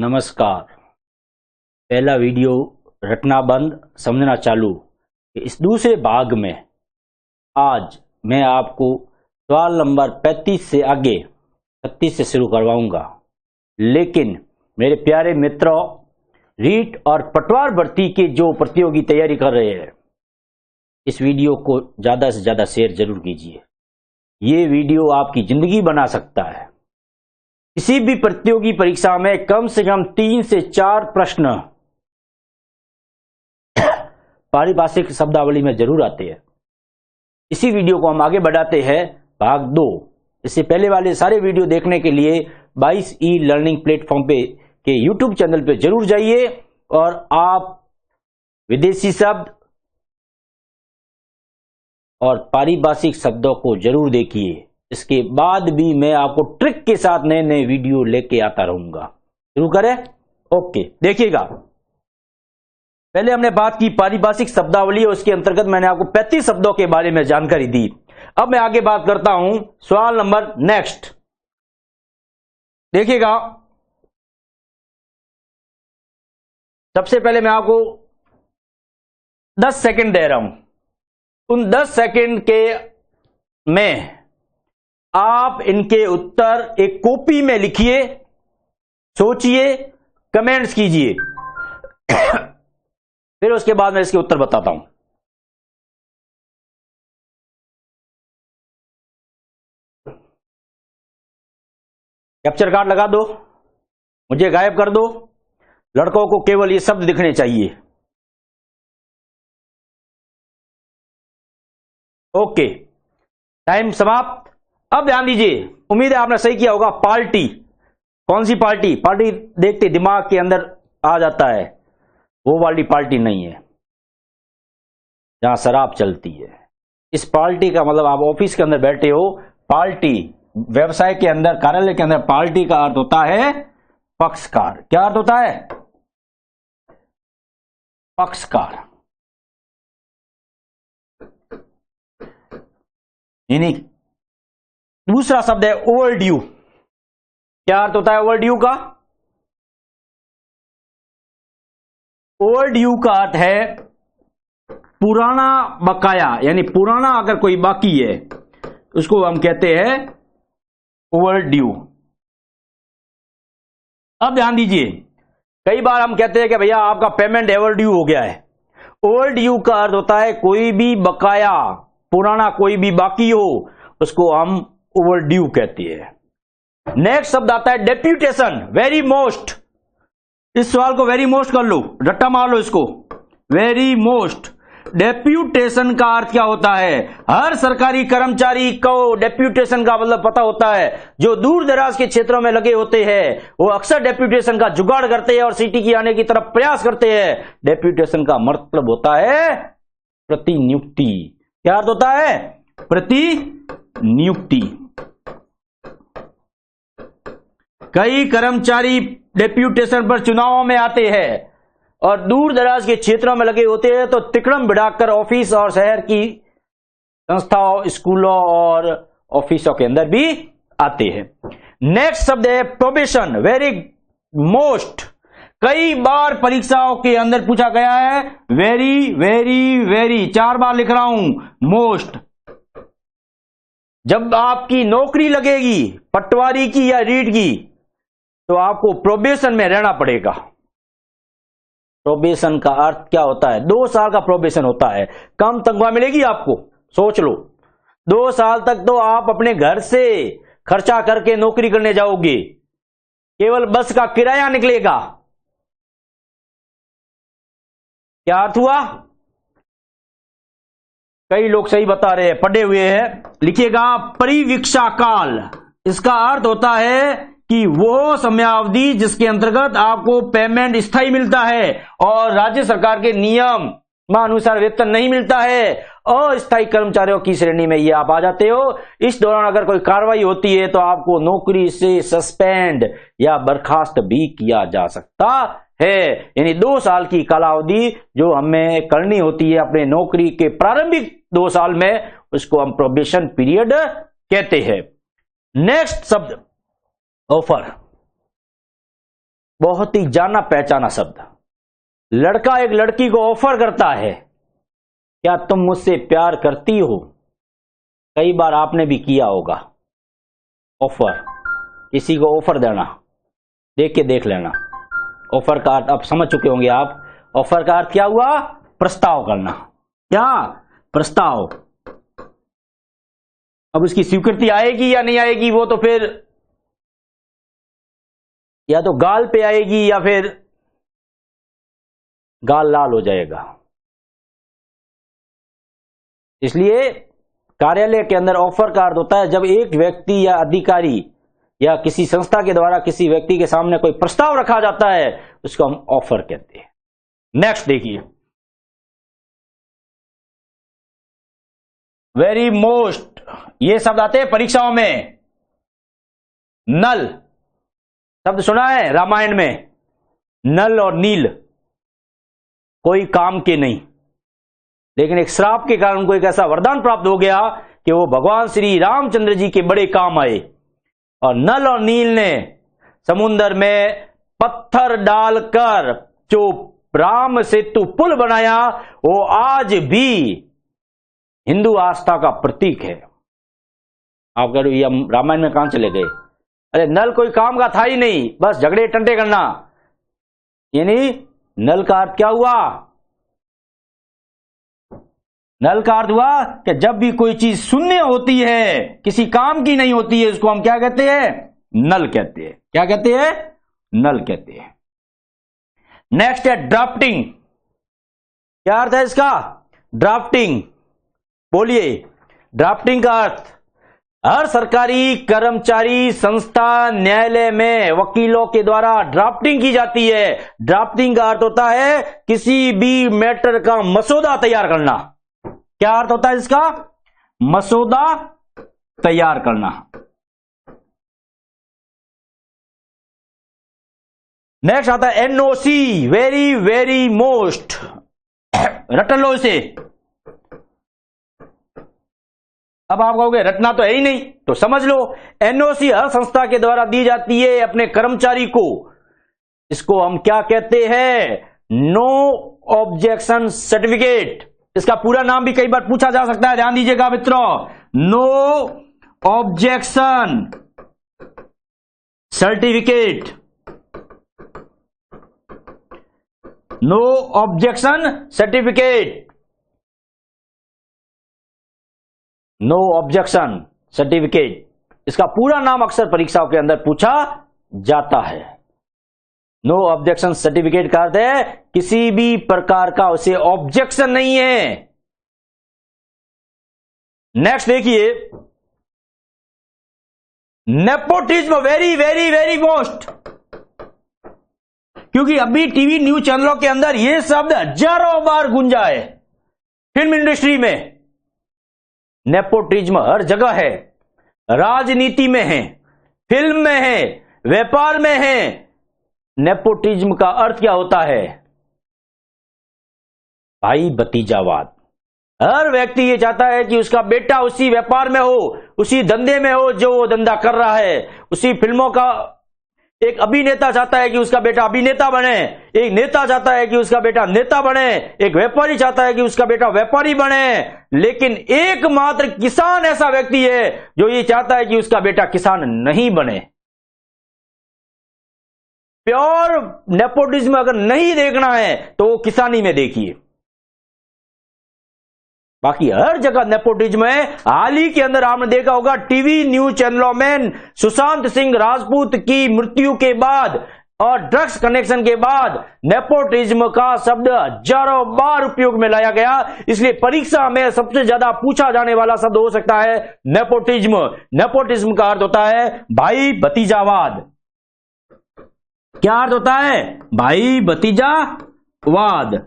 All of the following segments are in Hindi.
नमस्कार। पहला वीडियो रटना बंद समझना चालू। इस दूसरे भाग में आज मैं आपको सवाल नंबर 35 से आगे 36 से शुरू करवाऊंगा। लेकिन मेरे प्यारे मित्रों, रीट और पटवार भर्ती के जो प्रतियोगी तैयारी कर रहे हैं, इस वीडियो को ज्यादा से ज्यादा शेयर जरूर कीजिए। ये वीडियो आपकी जिंदगी बना सकता है। किसी भी प्रतियोगी परीक्षा में कम से कम 3 से 4 प्रश्न पारिभाषिक शब्दावली में जरूर आते हैं। इसी वीडियो को हम आगे बढ़ाते हैं भाग 2। इससे पहले वाले सारे वीडियो देखने के लिए 22 ई लर्निंग प्लेटफॉर्म पे के YouTube चैनल पे जरूर जाइए और आप विदेशी शब्द और पारिभाषिक शब्दों को जरूर देखिए। इसके बाद भी मैं आपको ट्रिक के साथ नए नए वीडियो लेके आता रहूंगा। शुरू करें? ओके, देखिएगा। पहले हमने बात की पारिभाषिक शब्दावली और उसके अंतर्गत मैंने आपको 35 शब्दों के बारे में जानकारी दी। अब मैं आगे बात करता हूं सवाल नंबर नेक्स्ट। देखिएगा, सबसे पहले मैं आपको 10 सेकंड दे रहा हूं। उन 10 सेकंड के में आप इनके उत्तर एक कॉपी में लिखिए, सोचिए, कमेंट्स कीजिए। फिर उसके बाद मैं इसके उत्तर बताता हूं। कैप्चर कार्ड लगा दो, मुझे गायब कर दो। लड़कों को केवल ये शब्द दिखने चाहिए। ओके, टाइम समाप्त। अब ध्यान दीजिए, उम्मीद है आपने सही किया होगा। पार्टी, कौन सी पार्टी? पार्टी देखते दिमाग के अंदर आ जाता है, वो वाली पार्टी नहीं है जहां शराब चलती है। इस पार्टी का मतलब आप ऑफिस के अंदर बैठे हो। पार्टी, व्यवसाय के अंदर, कार्यालय के अंदर पार्टी का अर्थ होता है पक्षकार। क्या अर्थ होता है? पक्षकार। यानी दूसरा शब्द है ओवरड्यू। क्या अर्थ होता है ओवरड्यू का? ओवरड्यू का अर्थ है पुराना बकाया, यानी पुराना अगर कोई बाकी है उसको हम कहते हैं ओवरड्यू। अब ध्यान दीजिए, कई बार हम कहते हैं कि भैया आपका पेमेंट ओवरड्यू हो गया है। ओवरड्यू का अर्थ होता है कोई भी बकाया, पुराना कोई भी बाकी हो, उसको हम ओवरड्यू कहती है। नेक्स्ट शब्द आता है डेप्यूटेशन, वेरी मोस्ट। इस सवाल को वेरी मोस्ट कर लो, रट्टा मार लो इसको। Very most. डेप्यूटेशन का अर्थ क्या होता है? हर सरकारी कर्मचारी को डेप्यूटेशन का मतलब पता होता है। जो दूर दराज के क्षेत्रों में लगे होते हैं वो अक्सर डेप्यूटेशन का जुगाड़ करते हैं और सिटी की आने की तरफ प्रयास करते हैं। डेप्यूटेशन का मतलब होता है प्रतिनियुक्ति। क्या अर्थ होता है? प्रतिनियुक्ति। कई कर्मचारी डेप्यूटेशन पर चुनावों में आते हैं और दूर दराज के क्षेत्रों में लगे होते हैं, तो तिकड़म बिड़ाकर ऑफिस और शहर की संस्थाओं, स्कूलों और ऑफिसों के अंदर भी आते हैं। नेक्स्ट शब्द है प्रोबेशन, वेरी मोस्ट। कई बार परीक्षाओं के अंदर पूछा गया है। वेरी वेरी वेरी 4 बार लिख रहा हूं, मोस्ट। जब आपकी नौकरी लगेगी पटवारी की या रीट की, तो आपको प्रोबेशन में रहना पड़ेगा। प्रोबेशन का अर्थ क्या होता है? 2 साल का प्रोबेशन होता है। कम तनख्वाह मिलेगी आपको, सोच लो। 2 साल तक तो आप अपने घर से खर्चा करके नौकरी करने जाओगे, केवल बस का किराया निकलेगा। क्या अर्थ हुआ? कई लोग सही बता रहे हैं, पढ़े हुए हैं। लिखिएगा परिवीक्षा काल। इसका अर्थ होता है कि वो समयावधि जिसके अंतर्गत आपको पेमेंट स्थायी मिलता है और राज्य सरकार के नियम अनुसार वेतन नहीं मिलता है। अस्थायी कर्मचारियों की श्रेणी में ये आप आ जाते हो। इस दौरान अगर कोई कार्रवाई होती है तो आपको नौकरी से सस्पेंड या बर्खास्त भी किया जा सकता है। यानी 2 साल की कालावधि जो हमें करनी होती है अपने नौकरी के प्रारंभिक 2 साल में, उसको हम प्रोबेशन पीरियड कहते हैं। नेक्स्ट शब्द ऑफर। बहुत ही जाना पहचाना शब्द। लड़का एक लड़की को ऑफर करता है, क्या तुम मुझसे प्यार करती हो? कई बार आपने भी किया होगा ऑफर, किसी को ऑफर देना, देख के देख लेना। ऑफर का अर्थ अब समझ चुके होंगे आप। ऑफर का अर्थ क्या हुआ? प्रस्ताव करना। क्या? प्रस्ताव। अब उसकी स्वीकृति आएगी या नहीं आएगी, वो तो फिर या तो गाल पे आएगी या फिर गाल लाल हो जाएगा। इसलिए कार्यालय के अंदर ऑफर का अर्थ होता है जब एक व्यक्ति या अधिकारी या किसी संस्था के द्वारा किसी व्यक्ति के सामने कोई प्रस्ताव रखा जाता है, उसको हम ऑफर कहते हैं। नेक्स्ट देखिए, वेरी मोस्ट, ये शब्द आते हैं परीक्षाओं में। नल शब्द सुना है रामायण में, नल और नील, कोई काम के नहीं। लेकिन एक श्राप के कारण उनको एक ऐसा वरदान प्राप्त हो गया कि वो भगवान श्री रामचंद्र जी के बड़े काम आए। और नल और नील ने समुद्र में पत्थर डालकर जो राम सेतु पुल बनाया, वो आज भी हिंदू आस्था का प्रतीक है। आप कह रहे हो ये रामायण में कहां चले गए? अरे नल कोई काम का था ही नहीं, बस झगड़े टंटे करना। यानी नल का अर्थ क्या हुआ? नल का अर्थ हुआ कि जब भी कोई चीज शून्य होती है, किसी काम की नहीं होती है, उसको हम क्या कहते हैं? नल कहते हैं। क्या कहते हैं? नल कहते हैं। नेक्स्ट है ड्राफ्टिंग। क्या अर्थ है इसका? ड्राफ्टिंग। बोलिए, ड्राफ्टिंग का अर्थ हर सरकारी कर्मचारी संस्था न्यायालय में वकीलों के द्वारा ड्राफ्टिंग की जाती है। ड्राफ्टिंग का अर्थ होता है किसी भी मैटर का मसौदा तैयार करना। क्या अर्थ होता है इसका? मसौदा तैयार करना। नेक्स्ट आता है एनओसी, वेरी वेरी मोस्ट। रटन लो इसे। अब आप कहोगे रटना तो है ही नहीं, तो समझ लो, एनओसी हर संस्था के द्वारा दी जाती है अपने कर्मचारी को। इसको हम क्या कहते हैं? No objection certificate. इसका पूरा नाम भी कई बार पूछा जा सकता है, ध्यान दीजिएगा मित्रों। No objection certificate. No objection certificate. No objection certificate, इसका पूरा नाम अक्सर परीक्षाओं के अंदर पूछा जाता है। नो ऑब्जेक्शन सर्टिफिकेट का अर्थ है किसी भी प्रकार का उसे ऑब्जेक्शन नहीं है। नेक्स्ट देखिए, nepotism, very very very most. क्योंकि अभी टीवी न्यूज चैनलों के अंदर यह शब्द हजारों बार गूंजा है। फिल्म इंडस्ट्री में नेपोटिज्म हर जगह है, राजनीति में है, फिल्म में है, व्यापार में है। नेपोटिज्म का अर्थ क्या होता है? भाई भतीजावाद। हर व्यक्ति ये चाहता है कि उसका बेटा उसी व्यापार में हो, उसी धंधे में हो जो वो धंधा कर रहा है। उसी फिल्मों का एक अभिनेता चाहता है कि उसका बेटा अभिनेता बने, एक नेता चाहता है कि उसका बेटा नेता बने, एक व्यापारी चाहता है कि उसका बेटा व्यापारी बने। लेकिन एकमात्र किसान ऐसा व्यक्ति है जो ये चाहता है कि उसका बेटा किसान नहीं बने। प्योर नेपोटिज्म अगर नहीं देखना है तो वो किसानी में देखिए। बाकी हर जगह नेपोटिज्म है। हाल ही के अंदर आपने देखा होगा टीवी न्यूज चैनलों में सुशांत सिंह राजपूत की मृत्यु के बाद और ड्रग्स कनेक्शन के बाद नेपोटिज्म का शब्द हजारों बार उपयोग में लाया गया। इसलिए परीक्षा में सबसे ज्यादा पूछा जाने वाला शब्द हो सकता है नेपोटिज्म। नेपोटिज्म का अर्थ होता है भाई भतीजावाद। क्या अर्थ होता है? भाई भतीजावाद।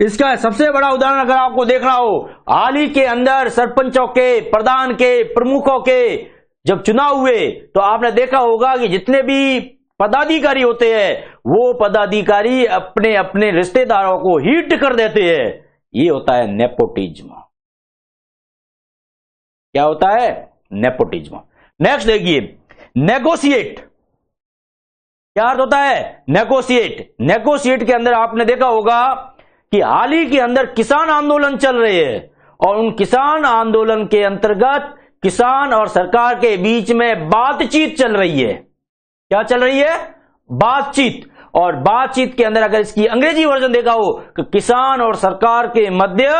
इसका सबसे बड़ा उदाहरण अगर आपको देखना हो, हाल ही के अंदर सरपंचों के, प्रधान के, प्रमुखों के जब चुनाव हुए तो आपने देखा होगा कि जितने भी पदाधिकारी होते हैं वो पदाधिकारी अपने अपने रिश्तेदारों को हिट कर देते हैं। ये होता है नेपोटिज्म। क्या होता है? नेपोटिज्म। नेक्स्ट देखिए, नेगोशिएट। क्या अर्थ होता है? नेगोशिएट। नेगोशिएट के अंदर आपने देखा होगा कि हाल ही के अंदर किसान आंदोलन चल रहे हैं और उन किसान आंदोलन के अंतर्गत किसान और सरकार के बीच में बातचीत चल रही है। क्या चल रही है? बातचीत। और बातचीत के अंदर अगर इसकी अंग्रेजी वर्जन देखा हो कि किसान और सरकार के मध्य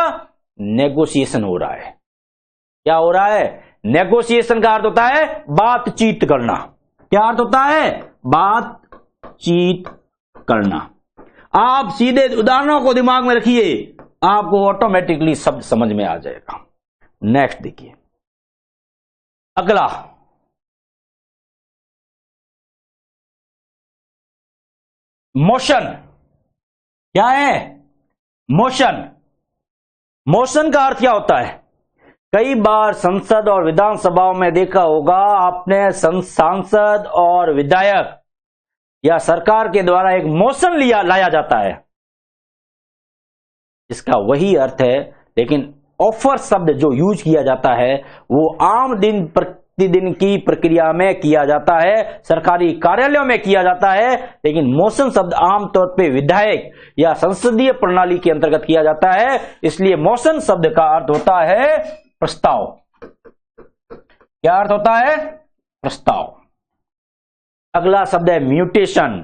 नेगोशिएशन हो रहा है। क्या हो रहा है? नेगोशिएशन का अर्थ होता है बातचीत करना। क्या अर्थ होता है? बातचीत करना। आप सीधे उदाहरणों को दिमाग में रखिए, आपको ऑटोमेटिकली शब्द समझ में आ जाएगा। नेक्स्ट देखिए, अगला मोशन। क्या है? मोशन। मोशन का अर्थ क्या होता है? कई बार संसद और विधानसभाओं में देखा होगा आपने, सांसद और विधायक या सरकार के द्वारा एक मोशन लाया जाता है। इसका वही अर्थ है, लेकिन ऑफर शब्द जो यूज किया जाता है वो आम दिन प्रतिदिन की प्रक्रिया में किया जाता है, सरकारी कार्यालयों में किया जाता है। लेकिन मोशन शब्द आमतौर पे विधायक या संसदीय प्रणाली के अंतर्गत किया जाता है, इसलिए मोशन शब्द का अर्थ होता है प्रस्ताव। क्या अर्थ होता है? प्रस्ताव। अगला शब्द है म्यूटेशन।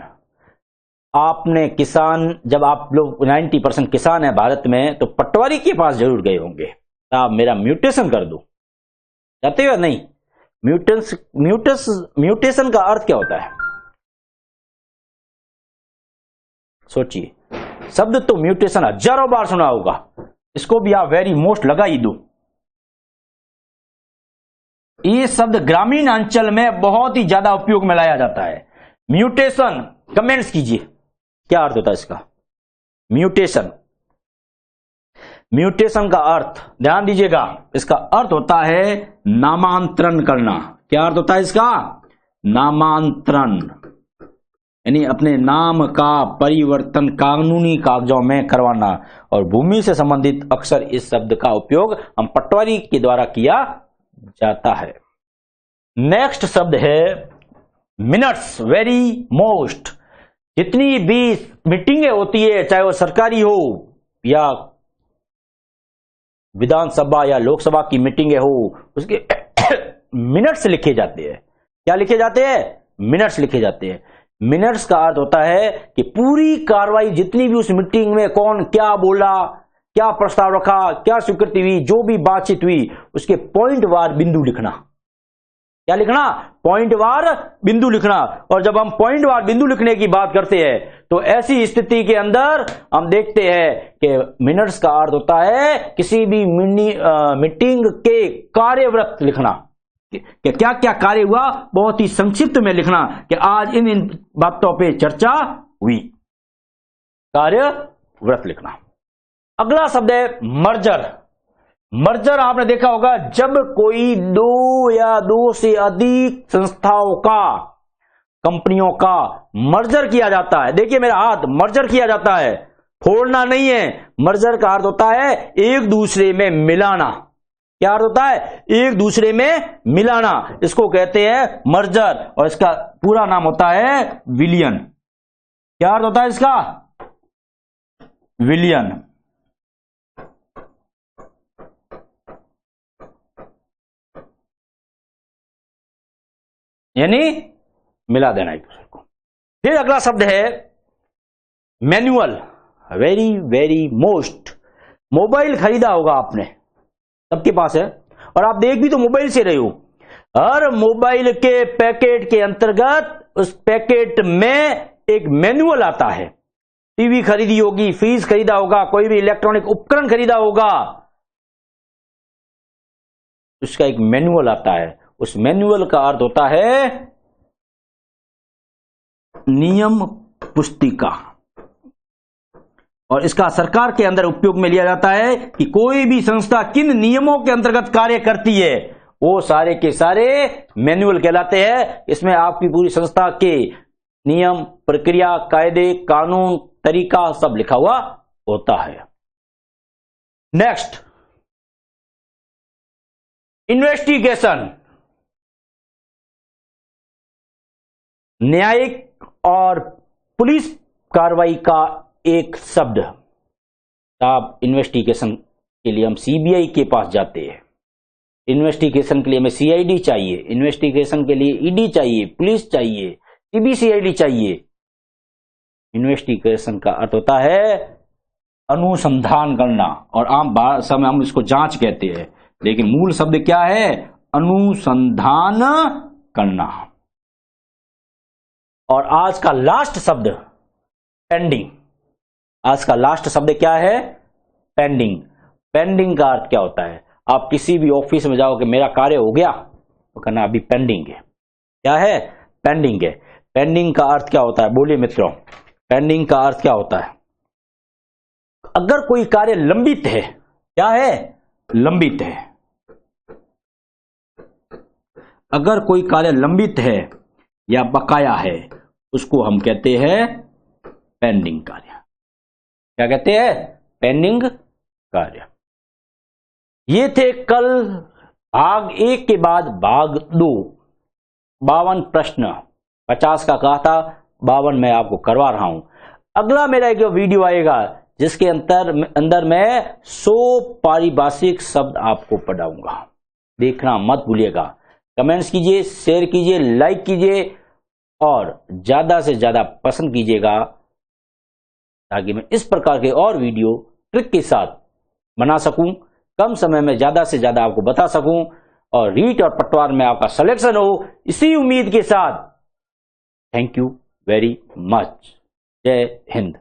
आपने किसान, जब आप लोग 90% किसान है भारत में, तो पटवारी के पास जरूर गए होंगे, आप मेरा म्यूटेशन कर दो, जाते हो? नहीं। म्यूटेशन का अर्थ क्या होता है? सोचिए, शब्द तो म्यूटेशन हजारों बार सुना होगा, इसको भी आप वेरी मोस्ट लगा ही दो। ये शब्द ग्रामीण अंचल में बहुत ही ज्यादा उपयोग में लाया जाता है। म्यूटेशन, कमेंट्स कीजिए, क्या अर्थ होता है इसका? म्यूटेशन। म्यूटेशन का अर्थ ध्यान दीजिएगा, इसका अर्थ होता है नामांतरण करना। क्या अर्थ होता है इसका? नामांतरण, यानी अपने नाम का परिवर्तन कानूनी कागजों में करवाना। और भूमि से संबंधित अक्सर इस शब्द का उपयोग हम पटवारी के द्वारा किया जाता है। नेक्स्ट शब्द है मिनट्स, वेरी मोस्ट। जितनी भी मीटिंगें होती है, चाहे वो सरकारी हो या विधानसभा या लोकसभा की मीटिंगें हो, उसके मिनट्स लिखे जाते हैं। क्या लिखे जाते हैं? मिनट्स लिखे जाते हैं। मिनट्स का अर्थ होता है कि पूरी कार्रवाई, जितनी भी उस मीटिंग में कौन क्या बोला, क्या प्रस्ताव रखा, क्या स्वीकृति हुई, जो भी बातचीत हुई, उसके पॉइंट वार बिंदु लिखना। क्या लिखना? पॉइंट वार बिंदु लिखना। और जब हम पॉइंट वार बिंदु लिखने की बात करते हैं तो ऐसी स्थिति के अंदर हम देखते हैं कि मिनट्स का अर्थ होता है किसी भी मीटिंग के कार्यव्रत लिखना, कि क्या क्या कार्य हुआ, बहुत ही संक्षिप्त में लिखना कि आज इन इन बातों पे चर्चा हुई। कार्यव्रत लिखना। अगला शब्द है मर्जर। मर्जर आपने देखा होगा, जब कोई दो या दो से अधिक संस्थाओं का, कंपनियों का मर्जर किया जाता है। देखिए मेरा हाथ, मर्जर किया जाता है, फोड़ना नहीं है। मर्जर का अर्थ होता है एक दूसरे में मिलाना। क्या अर्थ होता है? एक दूसरे में मिलाना, इसको कहते हैं मर्जर। और इसका पूरा नाम होता है विलियन। क्या अर्थ होता है इसका? विलियन। यानी मिला देना एक दूसरे को। फिर अगला शब्द है manual, very very most. Mobile खरीदा होगा आपने, सबके पास है, और आप देख भी तो मोबाइल से रहे हो। हर मोबाइल के पैकेट के अंतर्गत उस पैकेट में एक मैनुअल आता है। टीवी खरीदी होगी, फ्रिज खरीदा होगा, कोई भी इलेक्ट्रॉनिक उपकरण खरीदा होगा, उसका एक मैनुअल आता है। उस मैनुअल का अर्थ होता है नियम पुस्तिका। और इसका सरकार के अंदर उपयोग में लिया जाता है कि कोई भी संस्था किन नियमों के अंतर्गत कार्य करती है, वो सारे के सारे मैनुअल कहलाते हैं। इसमें आपकी पूरी संस्था के नियम, प्रक्रिया, कायदे, कानून, तरीका सब लिखा हुआ होता है। Next, investigation. न्यायिक और पुलिस कार्रवाई का एक शब्द, आप इन्वेस्टिगेशन के लिए हम सीबीआई के पास जाते हैं, इन्वेस्टिगेशन के लिए हमें सीआईडी चाहिए, इन्वेस्टिगेशन के लिए ईडी चाहिए, पुलिस चाहिए, सीबीसीआईडी चाहिए। इन्वेस्टिगेशन का अर्थ होता है अनुसंधान करना, और आम भाषा में हम इसको जांच कहते हैं, लेकिन मूल शब्द क्या है? अनुसंधान करना। और आज का लास्ट शब्द पेंडिंग। आज का लास्ट शब्द क्या है? पेंडिंग। पेंडिंग का अर्थ क्या होता है? आप किसी भी ऑफिस में जाओगे, मेरा कार्य हो गया, तो कहना अभी पेंडिंग है। क्या है? पेंडिंग है। पेंडिंग का अर्थ क्या होता है? बोलिए मित्रों, पेंडिंग का अर्थ क्या होता है? अगर कोई कार्य लंबित है, क्या है? लंबित है। अगर कोई कार्य लंबित है या बकाया है, उसको हम कहते हैं पेंडिंग कार्य। क्या कहते हैं? पेंडिंग कार्य। ये थे कल भाग 1 के बाद भाग 2, 52 प्रश्न, 50 का कहा था, 52 मैं आपको करवा रहा हूं। अगला मेरा एक वीडियो आएगा जिसके अंदर मैं 100 पारिभाषिक शब्द आपको पढ़ाऊंगा। देखना मत भूलिएगा। कमेंट्स कीजिए, शेयर कीजिए, लाइक कीजिए और ज्यादा से ज्यादा पसंद कीजिएगा, ताकि मैं इस प्रकार के और वीडियो ट्रिक के साथ बना सकूं, कम समय में ज्यादा से ज्यादा आपको बता सकूं और रीट और पटवार में आपका सिलेक्शन हो, इसी उम्मीद के साथ थैंक यू वेरी मच। जय हिंद।